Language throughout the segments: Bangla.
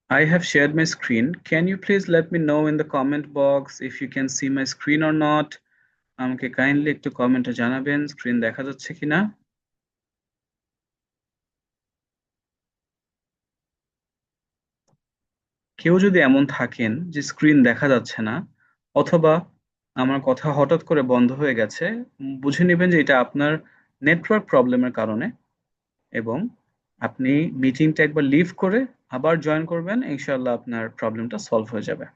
I have shared my screen. Can you please let me know in the comment box if you can see my screen or not? আমাকে কাইন্ডলি একটু কমেন্টে জানাবেন স্ক্রিন দেখা যাচ্ছে কিনা। কেউ যদি এমন থাকেন যে স্ক্রিন দেখা যাচ্ছে না অথবা আমার কথা হঠাৎ করে বন্ধ হয়ে গেছে, বুঝে নেবেন যে এটা আপনার নেটওয়ার্ক প্রবলেমের কারণে, এবং আপনি মিটিংটা একবার লিভ করে আবার জয়েন করবেন, ইনশাআল্লাহ আপনার প্রবলেমটা সলভ হয়ে যাবে।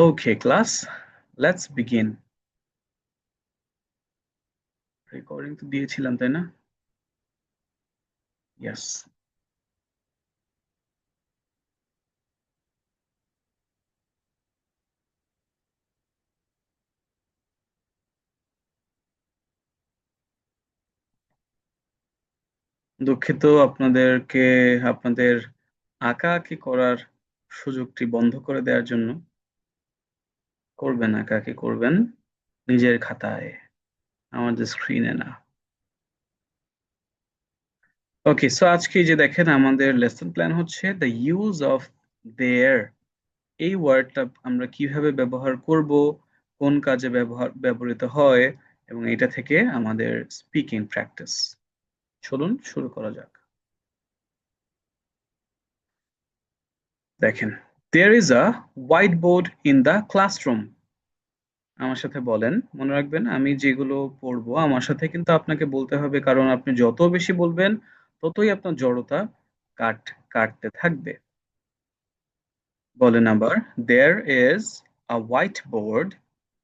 ওকে ক্লাস, লেটস বিগিন। রেকর্ডিং তো দিয়েছিলাম তাই না? ইয়েস। দুঃখিত আপনাদেরকে আপনাদের আঁকাআঁকি করার সুযোগটি বন্ধ করে দেওয়ার জন্য। করবেন, আঁকাআঁকি করবেন নিজের খাতায়, আমাদের স্ক্রিনে না। ওকে, সো আজকে যে দেখেন আমাদের লেসন প্ল্যান হচ্ছে দ্য ইউজ অফ দেয়ার। এই ওয়ার্ডটা আমরা কিভাবে ব্যবহার করব, কোন কাজে ব্যবহৃত হয়, এবং এটা থেকে আমাদের স্পিকিং প্র্যাকটিস। চলুন শুরু করা যাক। দেখেন, there is a white board in the classroom. আমার সাথে বলেন, মনে রাখবেন আমি যেগুলো পড়বো আমার সাথে কিন্তু আপনাকে বলতে হবে, কারণ আপনি যত বেশি বলবেন ততই আপনার জড়তা কাট কাটতে থাকবে। বলেন আবার, there is a white board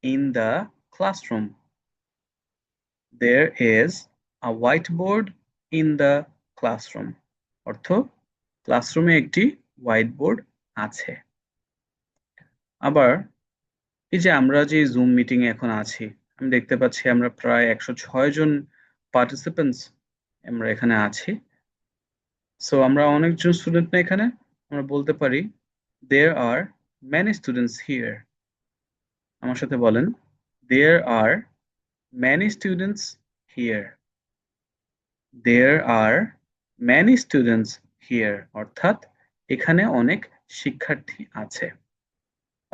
in the classroom. There is a white board in the classroom, অর্থ ক্লাসরুমে একটি হোয়াইট বোর্ড আছে। আবার এই যে আমরা যে জুম মিটিং এ এখন আছি, আমি দেখতে পাচ্ছি আমরা প্রায় 106 জন পার্টিসিপেন্টস আমরা এখানে আছি। সো আমরা অনেকজন স্টুডেন্ট না এখানে, আমরা বলতে পারি there are many students here. আমার সাথে বলেন, there are many students here. There are many students here, অর্থাৎ এখানে অনেক শিক্ষার্থী আছে।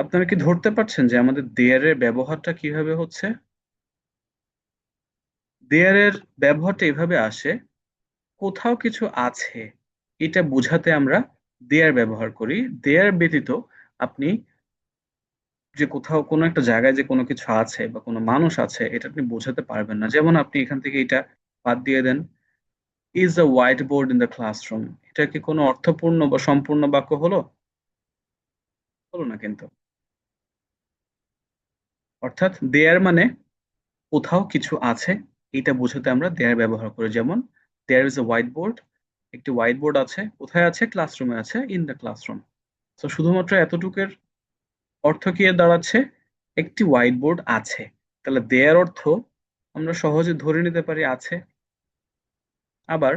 আপনারা কি ধরতে পারছেন যে আমাদের দেয়ারের ব্যবহারটা কিভাবে হচ্ছে? দেয়ারের ব্যবহারটা এভাবে আসে, কোথাও কিছু আছে এটা বোঝাতে আমরা দেয়ার ব্যবহার করি। দেয়ার ব্যতীত আপনি যে কোথাও কোনো একটা জায়গায় যে কোনো কিছু আছে বা কোনো মানুষ আছে এটা আপনি বোঝাতে পারবেন না। যেমন আপনি এখান থেকে এটা বাদ দিয়ে দেন, is a white board in the classroom. এটা কি কোনো অর্থপূর্ণ বা সম্পূর্ণ বাক্য হলো? হলো না কিন্তু। অর্থাৎ দেয়ার মানে কোথাও কিছু আছে, এটা বোঝাতে আমরা দেয়ার ব্যবহার করি। যেমন there is a white board, একটি হোয়াইট বোর্ড আছে, কোথায় আছে? ক্লাসরুমে আছে, ইন দ্য ক্লাসরুম। তো শুধুমাত্র এতটুকুর অর্থ কি এর দাঁড়াচ্ছে? একটি হোয়াইট বোর্ড আছে। তাহলে দেয়ার অর্থ আমরা সহজে ধরে নিতে পারি আছে। আবার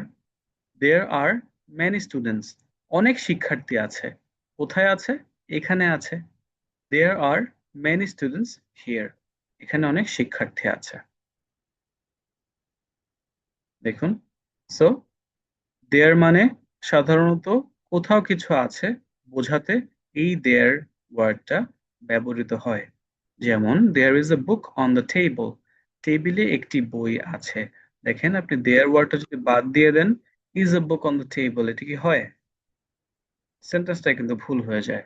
দেয়ার আর মেনি স্টুডেন্টস, অনেক শিক্ষার্থী আছে, কোথায় আছে? এখানে আছে। দেয়ার আর মেনি স্টুডেন্টস হিয়ার, এখানে অনেক শিক্ষার্থী আছে। দেখুন, সো দেয়ার মানে সাধারণত কোথাও কিছু আছে বোঝাতে এই দেয়ার ওয়ার্ডটা ব্যবহৃত হয়। যেমন there is a book on the table, টেবিলে একটি বই আছে। দেখেন, আপনি দেয়ার ওয়ার্ডটা যদি বাদ দিয়ে দেন, is a book on the table, এটা কি হয়? সেন্টেন্সটা কিন্তু ভুল হয়ে যায়।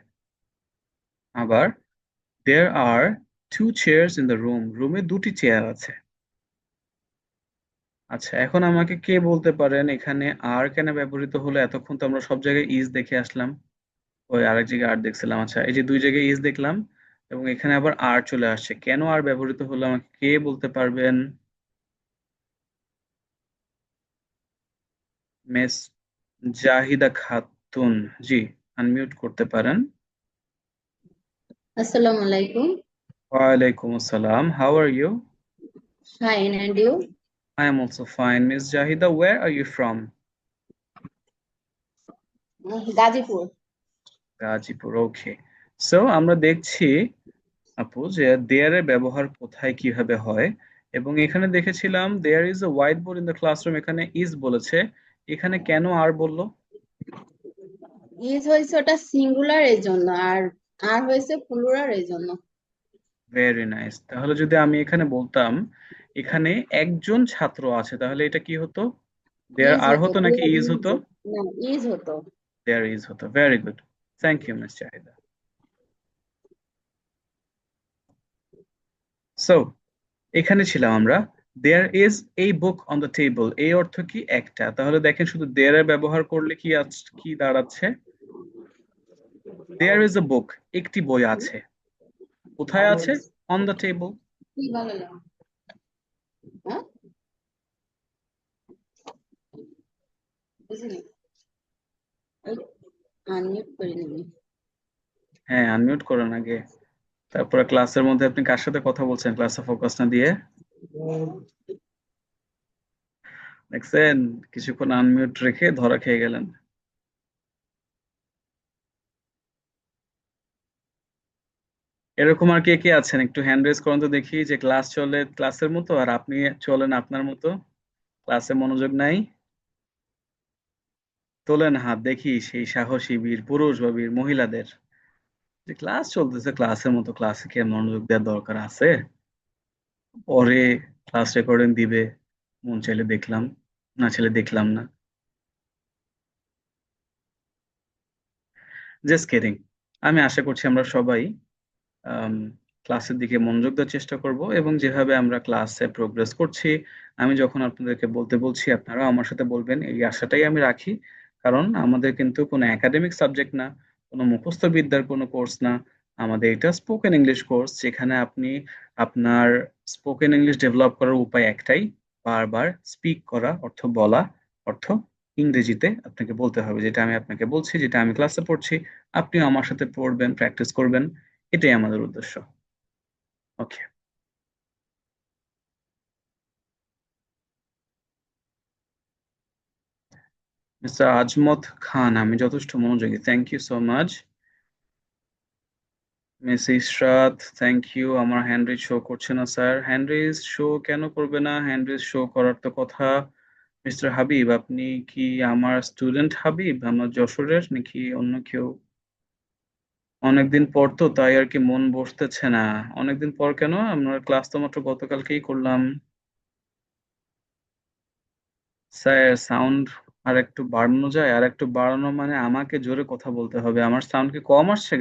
আবার there are two chairs in the room, রুমে দুটি চেয়ার আছে। আচ্ছা, এখন আমাকে কে বলতে পারেন এখানে আর কেন ব্যবহৃত হলো? এতক্ষণ তো আমরা সব জায়গায় ইজ দেখে আসলাম, ওই আরেক জায়গায় আর দেখছিলাম। আচ্ছা, এই যে দুই জায়গায় ইজ দেখলাম এবং এখানে আবার আর চলে আসছে, কেন আর ব্যবহৃত হলো আমাকে কে বলতে পারবেন? মিস জাহিদা খাতুন, জি, আনমিউট করতে পারেন। Assalamu alaikum. ওয়ালাইকুম আসসালাম, how are you? Fine, and you? I am also fine. Miss Jahida, where are you from? Gazipur. Gazipur, okay. So আমরা দেখছি আপু যে দেয়ার এর ব্যবহার কোথায় কিভাবে হয়, এবং এখানে দেখেছিলাম there is a white board in the classroom, এখানে ইজ বলেছে, এখানে কেন আর বললো? ইজ হয়েছে ওটা সিঙ্গুলার এর জন্য, আর হয়েছে প্লুরাল এর জন্য। Very nice. তাহলে যদি আমি এখানে বলতাম এখানে একজন ছাত্র আছে, তাহলে এটা কি হতো? দেয়ার ইজ আর হতো, হতো নাকি প্লুরাল ইজ ইজ। হতো? না, ইজ হতো। দেয়ার ইজ হতো। Very good. Thank you miss Jahida. So এখানে ছিলাম আমরা। দেয়ার ইজ এই বুক অন দ্য টেবল, এই অর্থ কি? একটা। তাহলে দেখেন শুধু দেয়ার এর ব্যবহার করলে কি দাঁড়াচ্ছে? দেয়ার ইজ এ বুক, একটি বই আছে। কোথায় আছে? On the table. কি ভালো লাগে? হ্যাঁ, বুঝিনি। ওই আনমিউট করে নিবি। হ্যাঁ, আনমিউট করেন আগে। তারপরে ক্লাসের মধ্যে আপনি কার সাথে কথা বলছেন ক্লাসে ফোকাস না দিয়ে? দেখছেন, কিছুক্ষণ আনমিউট রেখে ধরা খেয়ে গেলেন। এরকম আর কে কে আছেন একটু হ্যান্ড রেজ করুন তো দেখি, যে ক্লাস চলে ক্লাসের মতো আর আপনি চলেন আপনার মতো, ক্লাসে মনোযোগ নাই। তোলেন হাত দেখি সেই সাহসী বীর পুরুষ বা বীর মহিলাদের, যে ক্লাস চলতেছে ক্লাসের মতো, ক্লাসে কি আর মনোযোগ দেওয়ার দরকার আছে? পরে ক্লাস রেকর্ডিং দিবে, মন চাইলে দেখলাম, না চাইলে দেখলাম না। Just kidding. আমি আশা করছি আমরা সবাই আম, ক্লাসের দিকে মনোযোগ দেওয়ার চেষ্টা করব, এবং যেভাবে আমরা ক্লাসে প্রোগ্রেস করছি, আমি যখন আপনাদেরকে বলতে বলছি আপনারাও আমার সাথে বলবেন, এই আশাটাই আমি রাখি। কারণ আমাদের কিন্তু কোনো একাডেমিক সাবজেক্ট না, কোনো মুখস্থ বিদ্যার কোনো কোর্স না। আমাদের এটা স্পোকেন ইংলিশ কোর্স, যেখানে আপনি আপনার স্পোকেন ইংলিশ ডেভেলপ করার উপায় একটাই, বারবার স্পিক করা, অর্থ বলা, অর্থ ইংরেজিতে আপনাকে বলতে হবে। যেটা আমি আপনাকে বলছি, যেটা আমি ক্লাসে পড়ছি, আপনিও আমার সাথে পড়বেন, প্র্যাকটিস করবেন। এটাই আমাদের উদ্দেশ্য। ওকে। মিস্টার আজমত খান, আমি যথেষ্ট মনোযোগী, thank you so much. Miss Ishrat, thank you. আমার হ্যান্ড রেজ শো করছে না স্যার। হ্যান্ড রেজ শো কেন করবে না? হ্যান্ড রেজ শো করার তো কথা। মিস্টার হাবিব, আপনি কি আমার স্টুডেন্ট হাবিব, আমার যশোরের, নাকি অন্য কেউ? অনেকদিন পর তো, তাই আর কি মন বসতেছে না। অনেকদিন পর কেন? আমরা ক্লাস তো মাত্র গতকালকেই করলাম। স্যার সাউন্ড আর একটু বাড়ানো যায়? আর একটু বাড়ানো মানে আমাকে জোরে কথা বলতে হবে? আমার সাউন্ড কি কম আসছে?